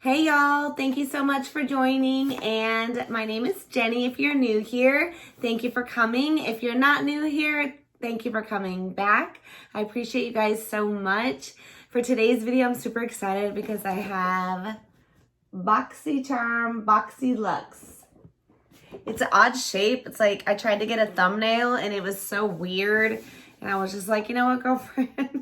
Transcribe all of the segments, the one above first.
Hey y'all, thank you so much for joining, and my name is Jenny. If you're new here, thank you for coming. If you're not new here, thank you for coming back. I appreciate you guys so much. For today's video, I'm super excited because I have BoxyLuxe. It's an odd shape. It's like I tried to get a thumbnail and it was so weird, and I was just like, you know what, girlfriend?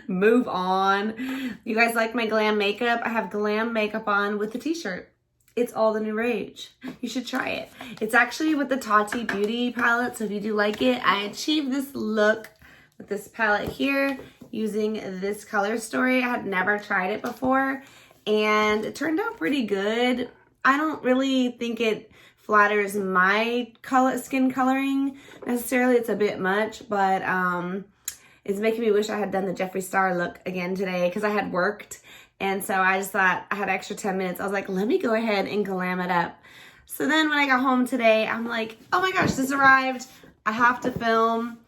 Move on. You guys like my glam makeup? I have glam makeup on with the t-shirt. It's all the new rage. You should try it. It's actually with the Tati Beauty palette, so if you do like it, I achieved this look with this palette here using this color story. I had never tried it before, and it turned out pretty good. I don't really think it flatters my skin coloring necessarily. It's a bit much, but it's making me wish I had done the Jeffree Star look again today because I had worked. And so I just thought I had extra 10 minutes. I was like, let me go ahead and glam it up. So then when I got home today, I'm like, oh my gosh, this arrived. I have to film.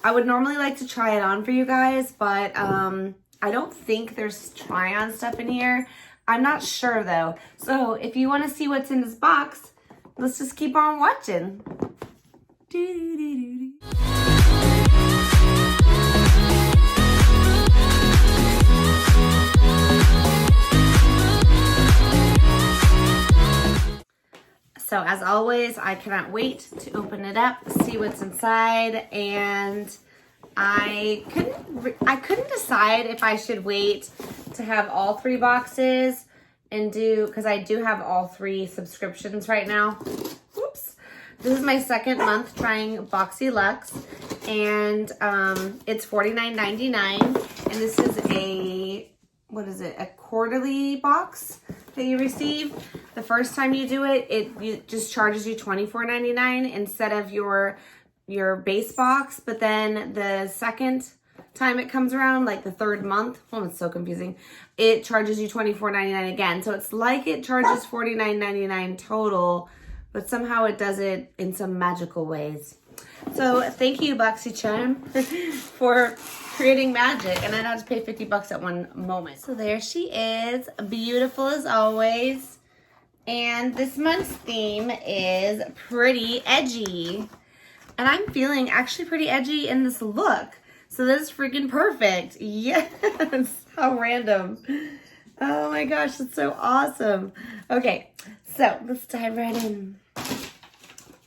I would normally like to try it on for you guys, but I don't think there's try-on stuff in here. I'm not sure though. So if you want to see what's in this box, let's just keep on watching. So as always, I cannot wait to open it up, see what's inside, and I couldn't decide if I should wait to have all 3 boxes and because I do have all 3 subscriptions right now. Oops. This is my second month trying BoxyLuxe, and it's $49.99, and this is a quarterly box that you receive. The first time you do it, it just charges you $24.99 instead of your base box. But then the second time it comes around, like the third month, oh, it's so confusing, it charges you $24.99 again. So it's like it charges $49.99 total, but somehow it does it in some magical ways. So thank you, BoxyCharm, for creating magic, and I don't have to pay 50 bucks at one moment. So there she is, beautiful as always. And this month's theme is pretty edgy. And I'm feeling actually pretty edgy in this look. So this is freaking perfect. Yes, how random. Oh my gosh, that's so awesome. Okay, so let's dive right in.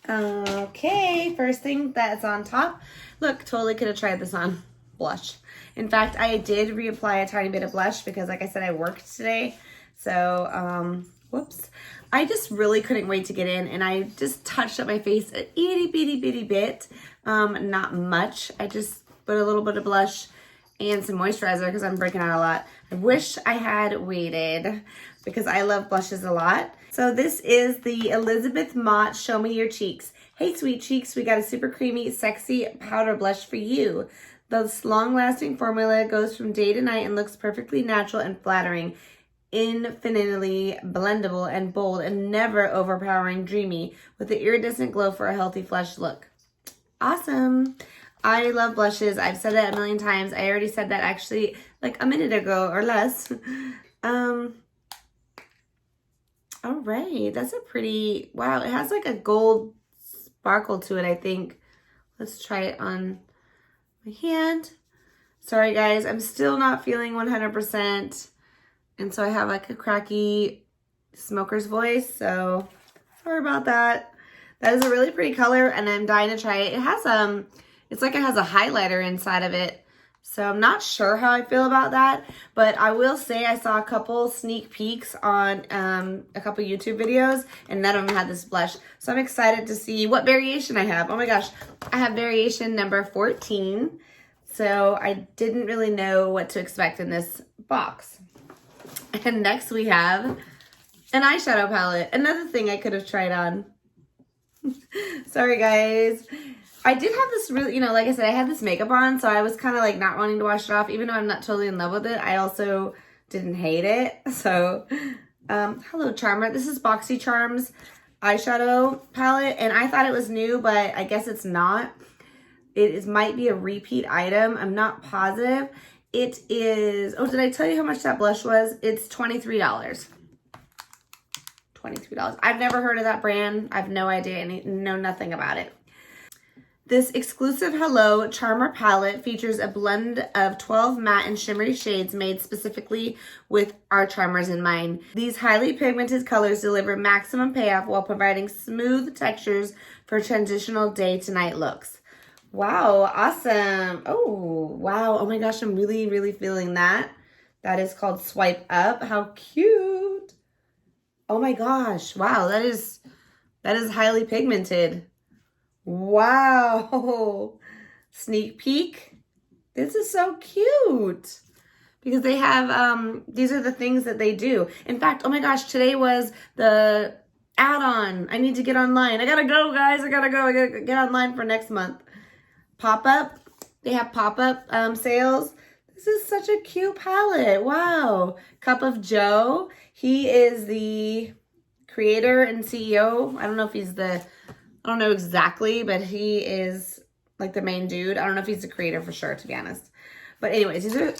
Okay, first thing that's on top. Look, totally could have tried this on. Blush. In fact, I did reapply a tiny bit of blush because, like I said, I worked today. So, whoops. I just really couldn't wait to get in, and I just touched up my face a itty bitty bit. Not much. I just put a little bit of blush and some moisturizer because I'm breaking out a lot. I wish I had waited because I love blushes a lot. So this is the Elizabeth Mott Show Me Your Cheeks. Hey, sweet cheeks, we got a super creamy, sexy powder blush for you. This long-lasting formula goes from day to night and looks perfectly natural and flattering, infinitely blendable and bold, and never overpowering dreamy, with the iridescent glow for a healthy flush look. Awesome. I love blushes. I've said that a million times. I already said that actually like a minute ago or less. All right, that's a pretty, wow, it has like a gold sparkle to it, I think. Let's try it on my hand. Sorry guys, I'm still not feeling 100%, and so I have like a cracky smoker's voice, so sorry about that. That is a really pretty color, and I'm dying to try it. It has it's like it has a highlighter inside of it, so I'm not sure how I feel about that, but I will say I saw a couple sneak peeks on a couple YouTube videos, and none of them had this blush. So I'm excited to see what variation I have. Oh my gosh, I have variation number 14. So I didn't really know what to expect in this box. And next we have an eyeshadow palette. Another thing I could have tried on. Sorry guys. I did have this really, like I said, I had this makeup on, so I was kind of like not wanting to wash it off. Even though I'm not totally in love with it, I also didn't hate it. So, hello Charmer. This is BoxyCharm's eyeshadow palette, and I thought it was new, but I guess it's not. Might be a repeat item. I'm not positive. It is, oh, did I tell you how much that blush was? It's $23. $23. I've never heard of that brand. I have no idea, know nothing about it. This exclusive Hello Charmer palette features a blend of 12 matte and shimmery shades made specifically with our charmers in mind. These highly pigmented colors deliver maximum payoff while providing smooth textures for transitional day to night looks. Wow, awesome. Oh, wow. Oh my gosh, I'm really, really feeling that. That is called Swipe Up. How cute. Oh my gosh. Wow, that is highly pigmented. Wow. Sneak peek. This is so cute. Because they have, these are the things that they do. In fact, oh my gosh, today was the add-on. I need to get online. I gotta go, guys. I gotta go. I gotta get online for next month. Pop-up. They have pop-up sales. This is such a cute palette. Wow. Cup of Joe. He is the creator and CEO. I don't know if he's the... I don't know exactly, but he is like the main dude. I don't know if he's the creator for sure, to be honest. But anyways, these are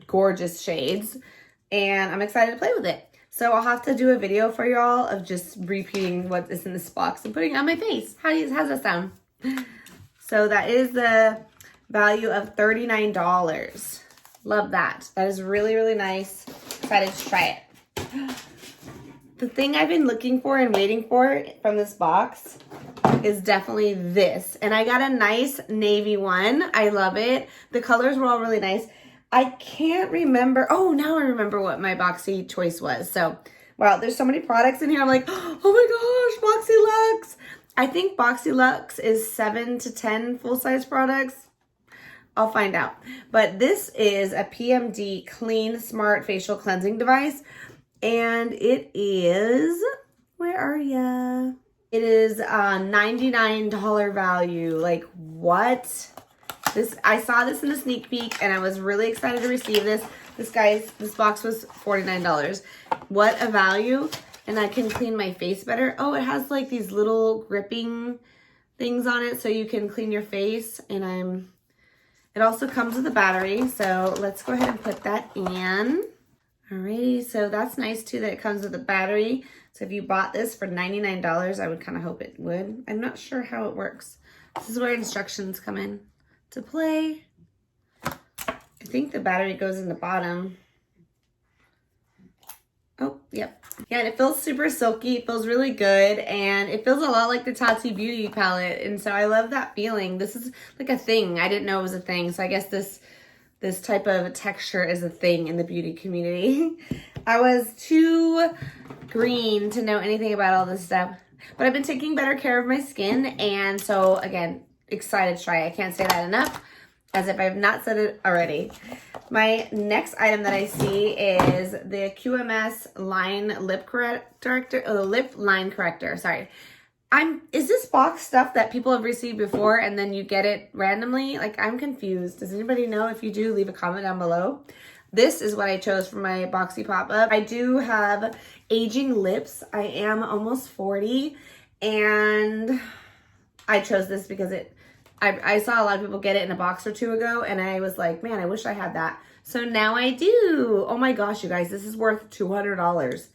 gorgeous shades, and I'm excited to play with it. So I'll have to do a video for y'all of just repeating what is in this box and putting it on my face. How's that sound? So that is the value of $39. Love that. That is really, really nice. Excited to try it. The thing I've been looking for and waiting for from this box is definitely this. And I got a nice navy one. I love it. The colors were all really nice. I can't remember. Oh, now I remember what my Boxy choice was. So, wow, there's so many products in here. I'm like, oh my gosh, BoxyLuxe. I think BoxyLuxe is 7 to 10 full-size products. I'll find out. But this is a PMD Clean Smart Facial Cleansing Device. And it is, where are ya? It is a $99 value. Like, what? I saw this in the sneak peek, and I was really excited to receive this. This box was $49. What a value. And I can clean my face better. Oh, it has like these little gripping things on it so you can clean your face. And it also comes with a battery. So let's go ahead and put that in. Alrighty, so that's nice too that it comes with a battery. So if you bought this for $99, I would kind of hope it would. I'm not sure how it works. This is where instructions come in to play. I think the battery goes in the bottom. Oh, yep. Yeah, and it feels super silky. It feels really good, and it feels a lot like the Tati Beauty palette, and so I love that feeling. This is like a thing. I didn't know it was a thing, so I guess this type of texture is a thing in the beauty community. I was too green to know anything about all this stuff, but I've been taking better care of my skin, and so again, excited to try it. I can't say that enough, as if I've not said it already. My next item that I see is the QMS Lip Line Corrector. Sorry. Is this box stuff that people have received before and then you get it randomly? Like, I'm confused. Does anybody know? If you do, leave a comment down below. This is what I chose for my Boxy pop-up. I do have aging lips. I am almost 40, and I chose this because I saw a lot of people get it in a box or two ago, and I was like, man, I wish I had that. So now I do. Oh my gosh, you guys, this is worth $200.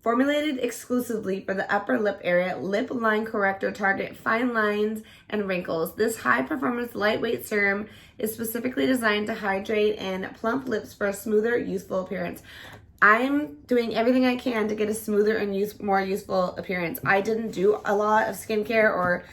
Formulated exclusively for the upper lip area, Lip Line Corrector target fine lines and wrinkles. This high-performance lightweight serum is specifically designed to hydrate and plump lips for a smoother, youthful appearance. I'm doing everything I can to get a smoother and more youthful appearance. I didn't do a lot of skincare or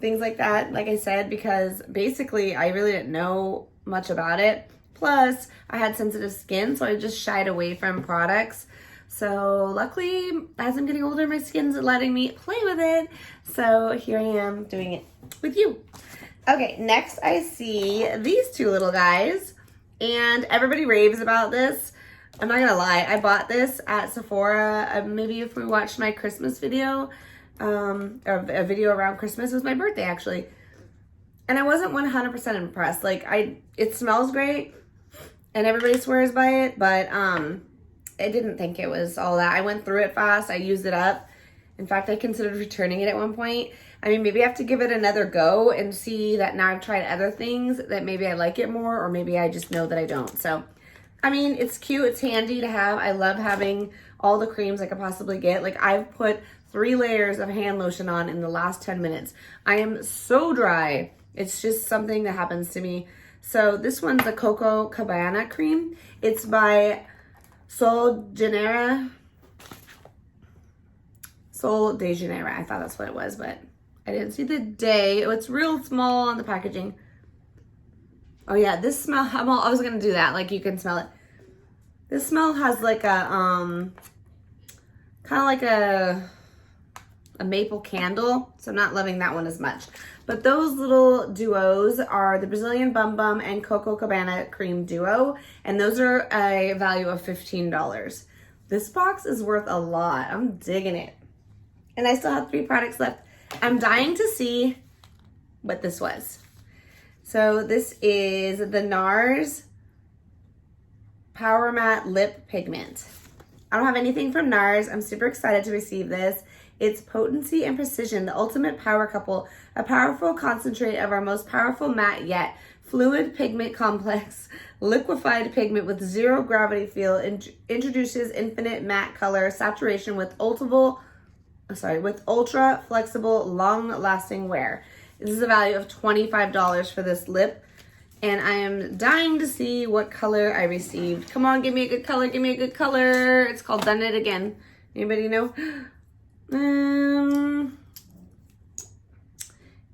things like that, like I said, because basically I really didn't know much about it. Plus, I had sensitive skin, so I just shied away from products. So luckily, as I'm getting older, my skin's letting me play with it. So here I am doing it with you. Okay, next I see these two little guys, and everybody raves about this. I'm not gonna lie, I bought this at Sephora. Maybe if we watched my Christmas video, or a video around Christmas, it was my birthday actually. And I wasn't 100% impressed. Like, it smells great, and everybody swears by it, but I didn't think it was all that. I went through it fast. I used it up. In fact, I considered returning it at one point. I mean, maybe I have to give it another go and see that now I've tried other things that maybe I like it more, or maybe I just know that I don't. So I mean, it's cute. It's handy to have. I love having all the creams I could possibly get. Like, I've put 3 layers of hand lotion on in the last 10 minutes. I am so dry. It's just something that happens to me. So this one's the Coco Cabana cream. It's by Sol de Janeiro. I thought that's what it was, but I didn't see the day. Oh, it's real small on the packaging. Oh yeah, this smell, I was gonna do that, like you can smell it. This smell has like a, kind of like a maple candle, so I'm not loving that one as much. But those little duos are the Brazilian Bum Bum and Coco Cabana Cream Duo, and those are a value of $15. This box is worth a lot. I'm digging it. And I still have 3 products left. I'm dying to see what this was. So this is the NARS Power Matte Lip Pigment. I don't have anything from NARS. I'm super excited to receive this. It's potency and precision, the ultimate power couple, a powerful concentrate of our most powerful matte yet. Fluid pigment complex, liquefied pigment with 0 gravity feel, introduces infinite matte color, saturation with ultra flexible, long-lasting wear. This is a value of $25 for this lip, and I am dying to see what color I received. Come on, give me a good color, give me a good color. It's called Done It Again. Anybody know?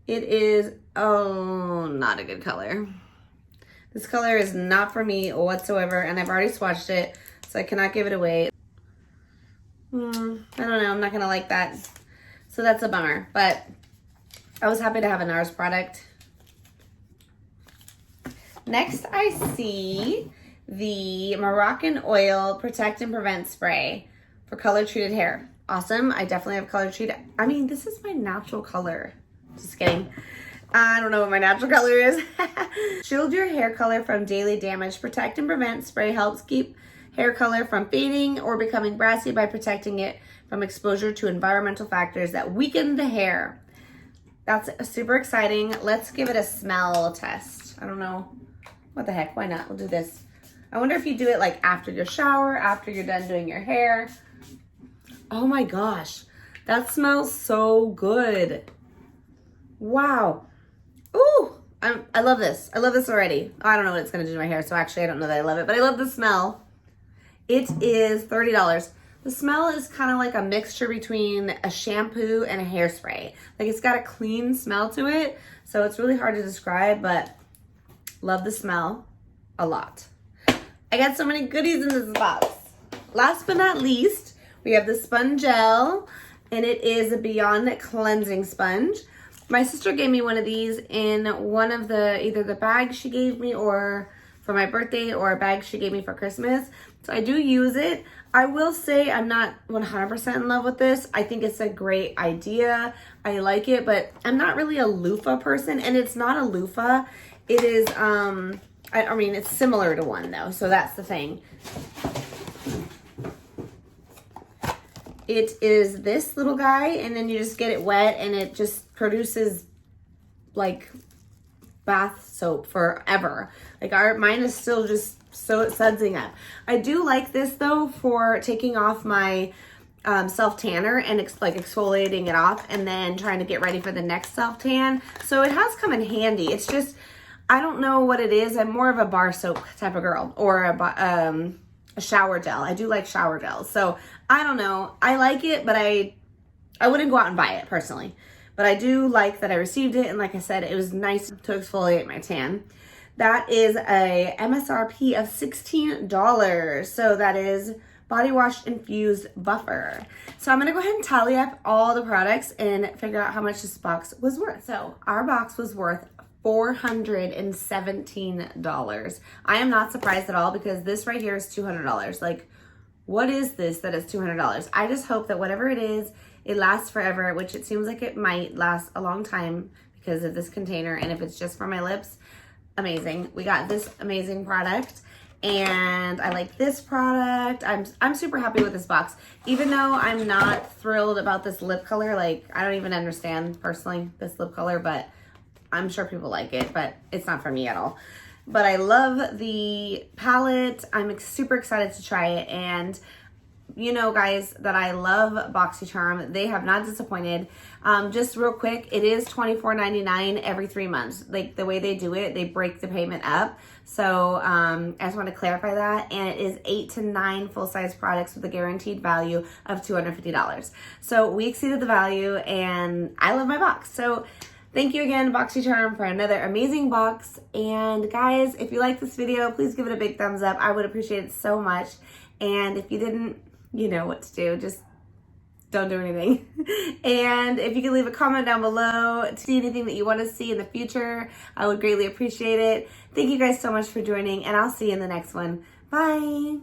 It is, oh, not a good color. This color is not for me whatsoever, and I've already swatched it, so I cannot give it away. I don't know, I'm not gonna like that. So that's a bummer, but I was happy to have a NARS product. Next, I see the Moroccan Oil Protect and Prevent Spray for color treated hair. Awesome, I definitely have color treated. I mean, this is my natural color. Just kidding. I don't know what my natural color is. Shield your hair color from daily damage. Protect and Prevent Spray helps keep hair color from fading or becoming brassy by protecting it from exposure to environmental factors that weaken the hair. That's super exciting. Let's give it a smell test. I don't know. What the heck? Why not? We'll do this. I wonder if you do it like after your shower, after you're done doing your hair. Oh my gosh. That smells so good. Wow. Ooh. I love this. I love this already. I don't know what it's going to do to my hair, so actually I don't know that I love it, but I love the smell. It is $30. The smell is kind of like a mixture between a shampoo and a hairspray. Like, it's got a clean smell to it, so it's really hard to describe, but love the smell a lot. I got so many goodies in this box. Last but not least, we have the sponge gel, and it is a Beyond Cleansing Sponge. My sister gave me one of these in one of the, either the bag she gave me or for my birthday, or a bag she gave me for Christmas. So I do use it. I will say I'm not 100% in love with this. I think it's a great idea. I like it, but I'm not really a loofah person, and it's not a loofah. It is, I mean, it's similar to one though, so that's the thing. It is this little guy, and then you just get it wet, and it just produces like bath soap forever. Like mine is still just so sudsing up. I do like this though for taking off my self tanner and like exfoliating it off and then trying to get ready for the next self tan. So it has come in handy. It's just, I don't know what it is. I'm more of a bar soap type of girl, or a shower gel. I do like shower gels. So I don't know. I like it, but I wouldn't go out and buy it personally. But I do like that I received it, and like I said, it was nice to exfoliate my tan. That is a MSRP of $16. So that is body wash infused buffer. So I'm gonna go ahead and tally up all the products and figure out how much this box was worth. So our box was worth $417. I am not surprised at all, because this right here is $200. Like, what is this that is $200? I just hope that whatever it is, it lasts forever, which it seems like it might last a long time because of this container. And if it's just for my lips, amazing. We got this amazing product, and I like this product. I'm super happy with this box, even though I'm not thrilled about this lip color. Like, I don't even understand personally this lip color, but I'm sure people like it, but it's not for me at all. but I love the palette. I'm super excited to try it, and you know, guys, that I love BoxyCharm. They have not disappointed. Just real quick, it is $24.99 every 3 months. Like the way they do it, they break the payment up. So I just want to clarify that. And it is 8 to 9 full-size products with a guaranteed value of $250. So we exceeded the value, and I love my box. So thank you again, BoxyCharm, for another amazing box. And guys, if you like this video, please give it a big thumbs up. I would appreciate it so much. And if you didn't, you know what to do. Just don't do anything. And if you could leave a comment down below to see anything that you want to see in the future, I would greatly appreciate it. Thank you guys so much for joining, and I'll see you in the next one. Bye.